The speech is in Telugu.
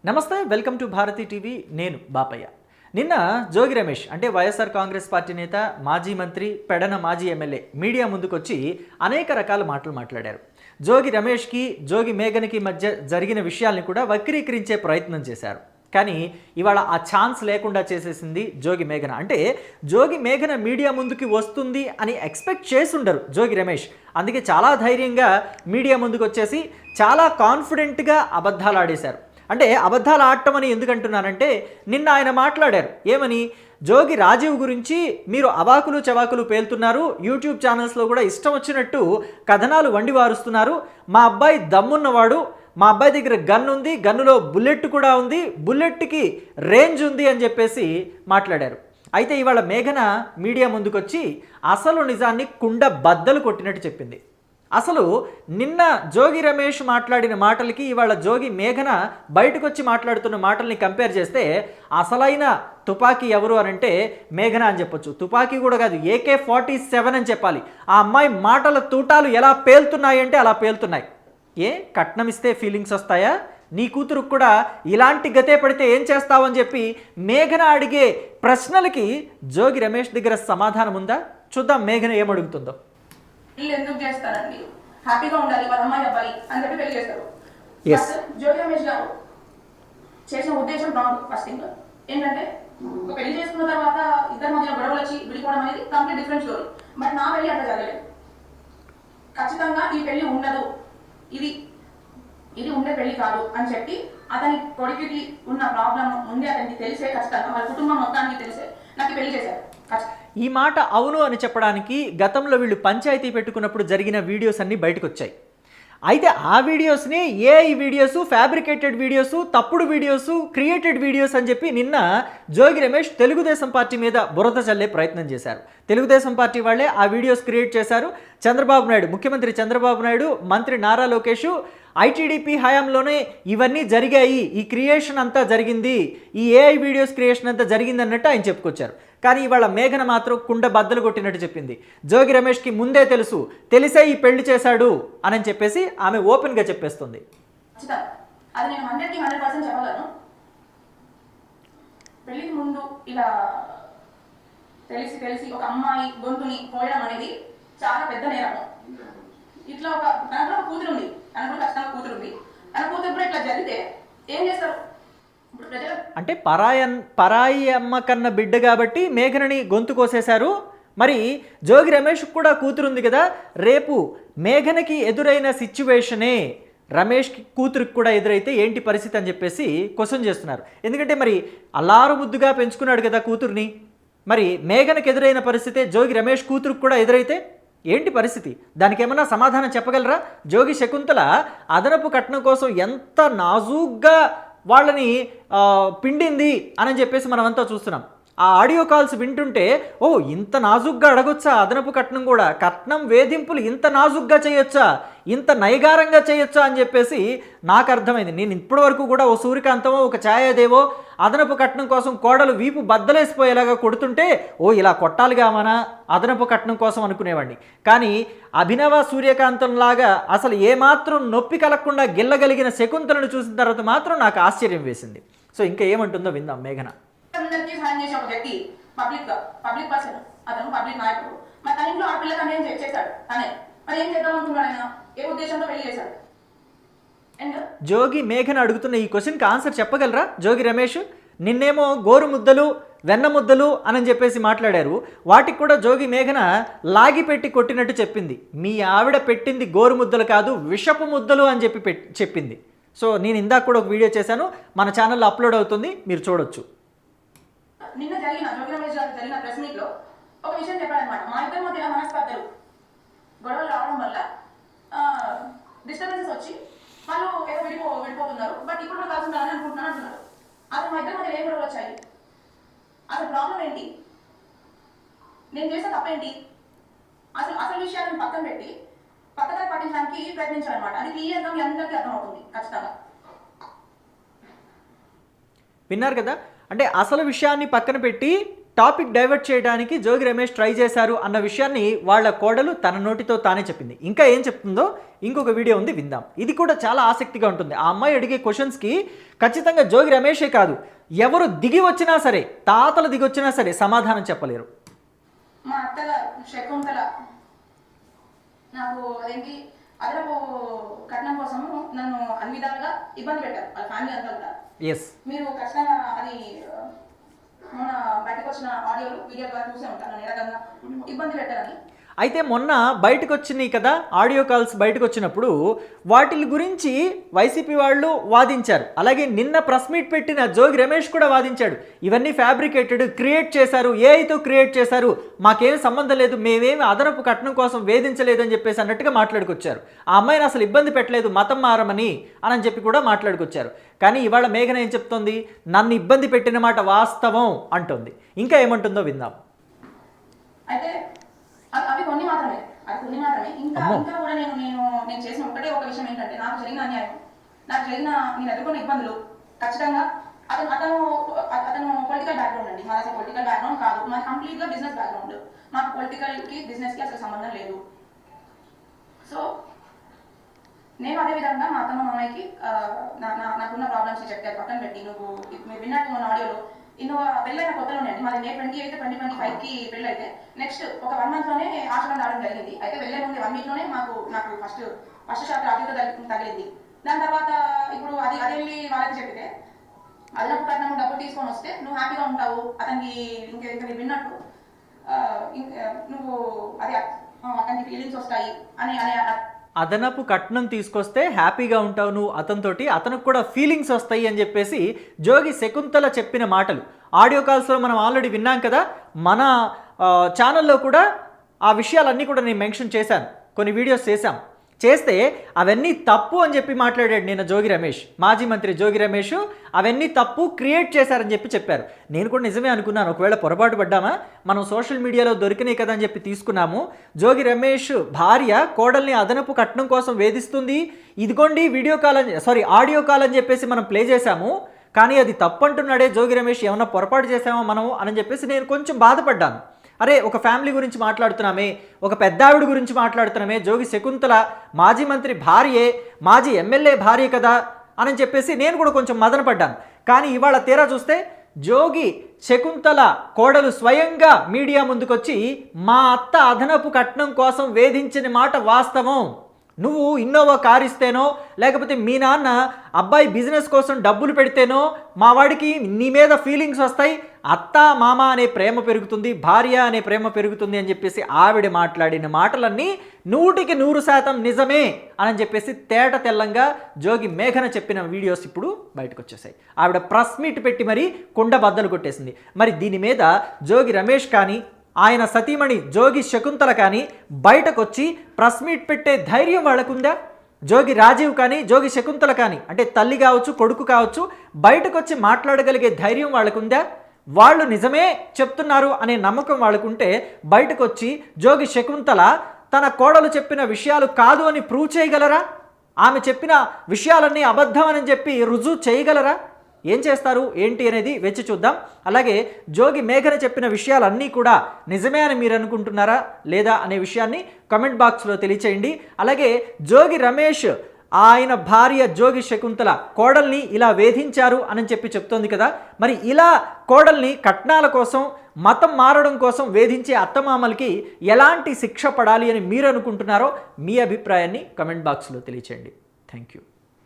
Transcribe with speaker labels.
Speaker 1: నమస్తే, వెల్కమ్ టు భారతి టీవీ. నేను బాపయ్య. నిన్న జోగి రమేష్ అంటే వైఎస్ఆర్ కాంగ్రెస్ పార్టీ నేత, మాజీ మంత్రి, పెడన మాజీ ఎమ్మెల్యే మీడియా ముందుకొచ్చి అనేక రకాల మాటలు మాట్లాడారు. జోగి రమేష్కి, జోగి మేఘనకి మధ్య జరిగిన విషయాల్ని కూడా వక్రీకరించే ప్రయత్నం చేశారు. కానీ ఇవాళ ఆ ఛాన్స్ లేకుండా చేసేసింది జోగి మేఘన. అంటే జోగి మేఘన మీడియా ముందుకి వస్తుంది అని ఎక్స్పెక్ట్ చేసి ఉండరు జోగి రమేష్. అందుకే చాలా ధైర్యంగా మీడియా ముందుకు వచ్చేసి చాలా కాన్ఫిడెంట్గా అబద్ధాలు ఆడేశారు. అంటే అబద్ధాలు ఆడటం అని ఎందుకంటున్నానంటే, నిన్న ఆయన మాట్లాడారు ఏమని, జోగి రాజీవ్ గురించి మీరు అవాకులు చవాకులు పేలుతున్నారు, యూట్యూబ్ ఛానల్స్లో కూడా ఇష్టం వచ్చినట్టు కథనాలు వండివారుస్తున్నారు, మా అబ్బాయి దమ్మున్నవాడు, మా అబ్బాయి దగ్గర గన్ ఉంది, గన్నులో బుల్లెట్ కూడా ఉంది, బుల్లెట్కి రేంజ్ ఉంది అని చెప్పేసి మాట్లాడారు. అయితే ఇవాళ మేఘన మీడియా ముందుకొచ్చి అసలు నిజాన్ని కుండ బద్దలు కొట్టినట్టు చెప్పింది. అసలు నిన్న జోగి రమేష్ మాట్లాడిన మాటలకి ఇవాళ జోగి మేఘన బయటకు వచ్చి మాట్లాడుతున్న మాటల్ని కంపేర్ చేస్తే అసలైన తుపాకీ ఎవరు అని అంటే మేఘన అని చెప్పొచ్చు. తుపాకీ కూడా కాదు, AK-47 అని చెప్పాలి. ఆ అమ్మాయి మాటల తూటాలు ఎలా పేలుతున్నాయి అంటే అలా పేలుతున్నాయి. కట్నం ఇస్తే ఫీలింగ్స్ వస్తాయా? నీ కూతురుకు కూడా ఇలాంటి గతే పడితే ఏం చేస్తావని చెప్పి మేఘన అడిగే ప్రశ్నలకి జోగి రమేష్ దగ్గర సమాధానం ఉందా? చూద్దాం మేఘన ఏమడుగుతుందో.
Speaker 2: వీళ్ళు ఎందుకు చేస్తారండి, హ్యాపీగా ఉండాలి వాళ్ళ అమ్మాయి అబ్బాయి అని చెప్పి పెళ్లి చేస్తారు. జోగి రమేష్ గారు చేసిన ఉద్దేశం రాంగ్. ఫస్ట్ థింగ్ ఏంటంటే, పెళ్లి చేసుకున్న తర్వాత ఇద్దరి మధ్య గొడవలు వచ్చి విడిపోవడం అనేది కంప్లీట్ డిఫరెంట్ స్టోరీ. బట్ నా పెళ్లి అట్లా జరగలేదు. ఖచ్చితంగా ఈ పెళ్లి ఉండదు, ఇది ఇది ఉండే పెళ్లి కాదు అని చెప్పి అతని కొడుకుకి ఉన్న ప్రాబ్లం ఉంది అతనికి తెలిసే, ఖచ్చితంగా వాళ్ళ కుటుంబం మొత్తానికి తెలిసే నాకు పెళ్లి చేశారు.
Speaker 1: ఈ మాట అవును అని చెప్పడానికి గతంలో వీళ్ళు పంచాయతీ పెట్టుకున్నప్పుడు జరిగిన వీడియోస్ అన్నీ బయటకు వచ్చాయి. అయితే ఆ వీడియోస్ని ఏఐ వీడియోస్, ఫ్యాబ్రికేటెడ్ వీడియోస్, తప్పుడు వీడియోస్, క్రియేటెడ్ వీడియోస్ అని చెప్పి నిన్న జోగి రమేష్ తెలుగుదేశం పార్టీ మీద బురద చల్లే ప్రయత్నం చేశారు. తెలుగుదేశం పార్టీ వాళ్ళే ఆ వీడియోస్ క్రియేట్ చేశారు. చంద్రబాబు నాయుడు, ముఖ్యమంత్రి చంద్రబాబు నాయుడు, మంత్రి నారా లోకేష్ ఐటీడీపీ హయాంలోనే ఇవన్నీ జరిగాయి, ఈ క్రియేషన్ అంతా జరిగింది, ఈ ఏఐ వీడియోస్ క్రియేషన్ అంతా జరిగింది అన్నట్టు ఆయన చెప్పుకొచ్చారు. కానీ ఇవాళ మేఘన మాత్రం కుండ బద్దలు కొట్టినట్టు చెప్పింది. జోగి రమేష్కి ముందే తెలుసు, తెలిసే ఈ పెళ్లి చేశాడు అని చెప్పేసి ఆమె ఓపెన్గా చెప్పేస్తుంది.
Speaker 2: అది నేను 100% చెప్పగలను. పెళ్లికి ముందు ఇలా తెలిసి ఒక అమ్మాయి గొంతుని పోయడం అనేది చాలా పెద్ద నేరం. ఇట్లా తనకు కూతురు ఉంది, తనకు ఖచ్చితంగా కూతురు ఉంది, తన కూతురు కూడా ఇట్లా జరిగితే ఏం చేస్తారు?
Speaker 1: అంటే పరాయి అమ్మ కన్న బిడ్డ కాబట్టి మేఘనని గొంతు కోసేశారు. మరి జోగి రమేష్ కూడా కూతురుంది కదా, రేపు మేఘనకి ఎదురైన సిచ్యువేషనే రమేష్కి కూతురికి కూడా ఎదురైతే ఏంటి పరిస్థితి అని చెప్పేసి క్వశ్చన్ చేస్తున్నారు. ఎందుకంటే మరి అల్లారు ముద్దుగా పెంచుకున్నాడు కదా కూతుర్ని, మరి మేఘనకి ఎదురైన పరిస్థితే జోగి రమేష్ కూతురికి కూడా ఎదురైతే ఏంటి పరిస్థితి? దానికి ఏమన్నా సమాధానం చెప్పగలరా? జోగి శకుంతల అదనపు కట్నం కోసం ఎంత నాజూగ్గా వాళ్ళని పిండింది అని చెప్పేసి మనమంతా చూస్తున్నాం. ఆ ఆడియో కాల్స్ వింటుంటే ఇంత నాజుగ్గా అడగొచ్చా అదనపు కట్నం కూడా, కట్నం వేధింపులు ఇంత నాజుగ్గా చేయొచ్చా, ఇంత నైగారంగా చేయొచ్చా అని చెప్పేసి నాకు అర్థమైంది. నేను ఇప్పటి వరకు కూడా ఓ సూర్యకాంతమో ఒక ఛాయాదేవో అదనపు కట్నం కోసం కోడలు వీపు బద్దలేసిపోయేలాగా కొడుతుంటే ఇలా కొట్టాలిగా మన అదనపు కట్నం కోసం అనుకునేవాడిని. కానీ అభినవ సూర్యకాంతంలాగా అసలు ఏమాత్రం నొప్పి కలగకుండా గిల్లగలిగిన శకుంతలను చూసిన తర్వాత మాత్రం నాకు ఆశ్చర్యం వేసింది. సో ఇంకా ఏమంటుందో విందాం మేఘన.
Speaker 2: అందరికీ సాయం చేసే ఒక వ్యక్తి, పబ్లిక్ పర్సన్, అతను పబ్లిక్ నాయకుడు. మరి తన ఇంట్లో ఆడపిల్లకి అన్యాయం చేశాడు తనే. మరి ఏం చేద్దాం అనుకున్నాడు ఆయన? ఏ ఉద్దేశంతో పెళ్లి చేశాడు?
Speaker 1: జోగి మేఘన అడుగుతున్న ఈ క్వశ్చన్కి ఆన్సర్ చెప్పగలరా జోగి రమేష్? నిన్నేమో గోరు ముద్దలు, వెన్న ముద్దలు అని చెప్పేసి మాట్లాడారు. వాటికి కూడా జోగి మేఘన లాగి పెట్టి కొట్టినట్టు చెప్పింది. మీ ఆవిడ పెట్టింది గోరు ముద్దలు కాదు, విషపు ముద్దలు అని చెప్పింది. సో నేను ఇందాక కూడా ఒక వీడియో చేశాను, మన ఛానల్లో అప్లోడ్ అవుతుంది, మీరు చూడొచ్చు.
Speaker 2: నిన్న జరిగిన జోగి రమేష్ గారు జరిగిన ప్రెస్ మీట్ లో ఒక విషయం చెప్పాడనమాట. మా ఇద్దరి మధ్య మనస్పర్ధలు, గొడవలు రావడం వల్ల డిస్టర్బెన్సెస్ వచ్చి వాళ్ళు ఏదో విడిపోతున్నారు, బట్ ఇప్పుడు కూడా కలిసి ఉండాలని అనుకుంటున్నాను అంటున్నారు. అసలు మా ఇద్దరి మధ్య ఏం గొడవలు వచ్చాయి? అసలు ప్రాబ్లం ఏంటి? నేను చేసిన తప్పేంటి? అసలు విషయాలను పక్కన పెట్టి పక్కన పట్టించడానికి ప్రయత్నించాలన్నమాట. అది క్లియర్గా మీ అందరికీ అర్థమవుతుంది ఖచ్చితంగా.
Speaker 1: విన్నారు కదా, అంటే అసలు విషయాన్ని పక్కన పెట్టి టాపిక్ డైవర్ట్ చేయడానికి జోగి రమేష్ ట్రై చేశారు అన్న విషయాన్ని వాళ్ళ కోడలు తన నోటితో తానే చెప్పింది. ఇంకా ఏం చెప్తుందో ఇంకొక వీడియో ఉంది, విందాం. ఇది కూడా చాలా ఆసక్తిగా ఉంటుంది. ఆ అమ్మాయి అడిగే క్వశ్చన్స్కి ఖచ్చితంగా జోగి రమేషే కాదు, ఎవరు దిగి వచ్చినా సరే, తాతలు దిగి వచ్చినా సరే సమాధానం చెప్పలేరు.
Speaker 2: మా అత్తగారు శకుంతల నాకు అదేంటి అదనపు కట్నం కోసం నన్ను అన్ని విధాలుగా ఇబ్బంది పెట్టారు, వాళ్ళ ఫ్యామిలీ అంతా కూడా. మీరు ఖచ్చితంగా అది మొన్న బయటకు వచ్చిన ఆడియోలు వీడియో ద్వారా చూసే ఉంటాను, నన్ను ఏ రకంగా ఇబ్బంది పెట్టారని.
Speaker 1: అయితే మొన్న బయటకు వచ్చినాయి కదా ఆడియో కాల్స్, బయటకు వచ్చినప్పుడు వాటి గురించి వైసీపీ వాళ్ళు వాదించారు. అలాగే నిన్న ప్రెస్ మీట్ పెట్టిన జోగి రమేష్ కూడా వాదించాడు. ఇవన్నీ ఫ్యాబ్రికేటెడ్, క్రియేట్ చేశారు, ఏఐతో క్రియేట్ చేశారు, మాకేం సంబంధం లేదు, మేమేమి అదనపు కట్నం కోసం వేధించలేదని చెప్పేసి అన్నట్టుగా మాట్లాడుకొచ్చారు. ఆ అమ్మాయిని అసలు ఇబ్బంది పెట్టలేదు, మతం మారమని అని చెప్పి కూడా మాట్లాడుకొచ్చారు. కానీ ఇవాళ మేఘన ఏం చెప్తోంది, నన్ను ఇబ్బంది పెట్టిన మాట వాస్తవం అంటుంది. ఇంకా ఏమంటుందో విందాం.
Speaker 2: అయితే అవి కొన్ని మాత్రమే, ఇంకా కూడా నేను చేసిన ఒకటే ఒక విషయం ఏంటంటే, నాకు జరిగిన అన్యాయం, నేను ఎదుర్కొన్న ఇబ్బందులు ఖచ్చితంగా అతను పొలిటికల్ బ్యాక్గ్రౌండ్ అండి. మాది అసలు పొలిటికల్ బ్యాక్గ్రౌండ్ కాదు, మాది కంప్లీట్ గా బిజినెస్ బ్యాక్గ్రౌండ్. మాకు పొలిటికల్ కి బిజినెస్ కి అసలు సంబంధం లేదు. సో నేను అదే విధంగా మా అత్తమ్మ మామయ్యకి నాకున్న ప్రాబ్లమ్స్ చెప్తారు, పక్కన పెట్టి మీరు విన్నట్టు మన ఆడియోలో పెళ్ళైన కొత్తలోనే అండి, మాది May 28, 2025 పెళ్ళి. అయితే నెక్స్ట్ ఒక 1 month లోనే ఆశ్రమం రావడం జరిగింది. అయితే వెళ్ళే ముందు 1 week లోనే నాకు ఫస్ట్ షాక్ రాత్రితో తగిలింది. దాని తర్వాత ఇప్పుడు అది వెళ్ళి వాళ్ళకి చెప్తే అదనపు కట్నం డబ్బులు తీసుకొని వస్తే నువ్వు హ్యాపీగా ఉంటావు, అతనికి ఇంకా విన్నట్టు నువ్వు అది అతనికి ఫీలింగ్స్ వస్తాయి అని
Speaker 1: అదనపు కట్నం తీసుకొస్తే హ్యాపీగా ఉంటావు నువ్వు అతనితోటి, అతనికి కూడా ఫీలింగ్స్ వస్తాయి అని చెప్పేసి జోగి శకుంతల చెప్పిన మాటలు ఆడియో కాల్స్లో మనం ఆల్రెడీ విన్నాం కదా. మన ఛానల్లో కూడా ఆ విషయాలన్నీ కూడా నేను మెన్షన్ చేశాను, కొన్ని వీడియోస్ చేస్తే అవన్నీ తప్పు అని చెప్పి మాట్లాడాడు నిన్న జోగి రమేష్, మాజీ మంత్రి జోగి రమేష్. అవన్నీ తప్పు, క్రియేట్ చేశారని చెప్పారు. నేను కూడా నిజమే అనుకున్నాను, ఒకవేళ పొరపాటు పడ్డామా, మనం సోషల్ మీడియాలో దొరికినాయి కదా అని చెప్పి తీసుకున్నాము. జోగి రమేష్ భార్య కోడల్ని అదనపు కట్నం కోసం వేధిస్తుంది, ఇదిగోండి ఆడియో కాల్ అని చెప్పేసి మనం ప్లే చేశాము, కానీ అది తప్పు అంటున్నాడే జోగి రమేష్, ఏమన్నా పొరపాటు చేసామో మనం అని చెప్పేసి నేను కొంచెం బాధపడ్డాను. అరే, ఒక ఫ్యామిలీ గురించి మాట్లాడుతున్నామే, ఒక పెద్దావిడ గురించి మాట్లాడుతున్నామే, జోగి శకుంతల మాజీ మంత్రి భార్యే, మాజీ ఎమ్మెల్యే భార్య కదా అని చెప్పేసి నేను కూడా కొంచెం మదనపడ్డాను. కానీ ఇవాళ తీరా చూస్తే జోగి శకుంతల కోడలు స్వయంగా మీడియా ముందుకొచ్చి మా అత్త అదనపు కట్నం కోసం వేధించిన మాట వాస్తవం, నువ్వు ఇన్నోవా కార్ ఇస్తేనో లేకపోతే మీ నాన్న అబ్బాయి బిజినెస్ కోసం డబ్బులు పెడితేనో మా వాడికి నీ మీద ఫీలింగ్స్ వస్తాయి, అత్త మామ అనే ప్రేమ పెరుగుతుంది, భార్య అనే ప్రేమ పెరుగుతుంది అని చెప్పేసి ఆవిడ మాట్లాడిన మాటలన్నీ 100% నిజమే అని చెప్పేసి తేట తెల్లంగా జోగి మేఘన చెప్పిన వీడియోస్ ఇప్పుడు బయటకు వచ్చేసాయి. ఆవిడ ప్రెస్ మీట్ పెట్టి మరీ కుండ బద్దలు కొట్టేసింది. మరి దీని మీద జోగి రమేష్ కానీ ఆయన సతీమణి జోగి శకుంతల కానీ బయటకు వచ్చి ప్రెస్ మీట్ పెట్టే ధైర్యం వాళ్ళకుందా? జోగి రాజీవ్ కానీ జోగి శకుంతల కానీ, అంటే తల్లి కావచ్చు కొడుకు కావచ్చు, బయటకు వచ్చి మాట్లాడగలిగే ధైర్యం వాళ్ళకుందా? వాళ్ళు నిజమే చెప్తున్నారు అనే నమ్మకం వాళ్ళకుంటే బయటకు వచ్చి జోగి శకుంతల తన కోడలు చెప్పిన విషయాలు కాదు అని ప్రూవ్ చేయగలరా? ఆమె చెప్పిన విషయాలన్నీ అబద్ధం అని చెప్పి రుజువు చేయగలరా? ఏం చేస్తారు ఏంటి అనేది వెచ్చి చూద్దాం. అలాగే జోగి మేఘన చెప్పిన విషయాలన్నీ కూడా నిజమే అని మీరు అనుకుంటున్నారా లేదా అనే విషయాన్ని కామెంట్ బాక్స్లో తెలియచేయండి. అలాగే జోగి రమేష్ ఆయన భార్య జోగి శకుంతల కోడల్ని ఇలా వేధించారు అని చెప్పి చెప్తోంది కదా, మరి ఇలా కోడల్ని కట్నాల కోసం మతం మారడం కోసం వేధించే అత్తమామలకి ఎలాంటి శిక్ష పడాలి అని మీరు అనుకుంటున్నారో మీ అభిప్రాయాన్ని కామెంట్ బాక్స్లో తెలియచేయండి. Thank you.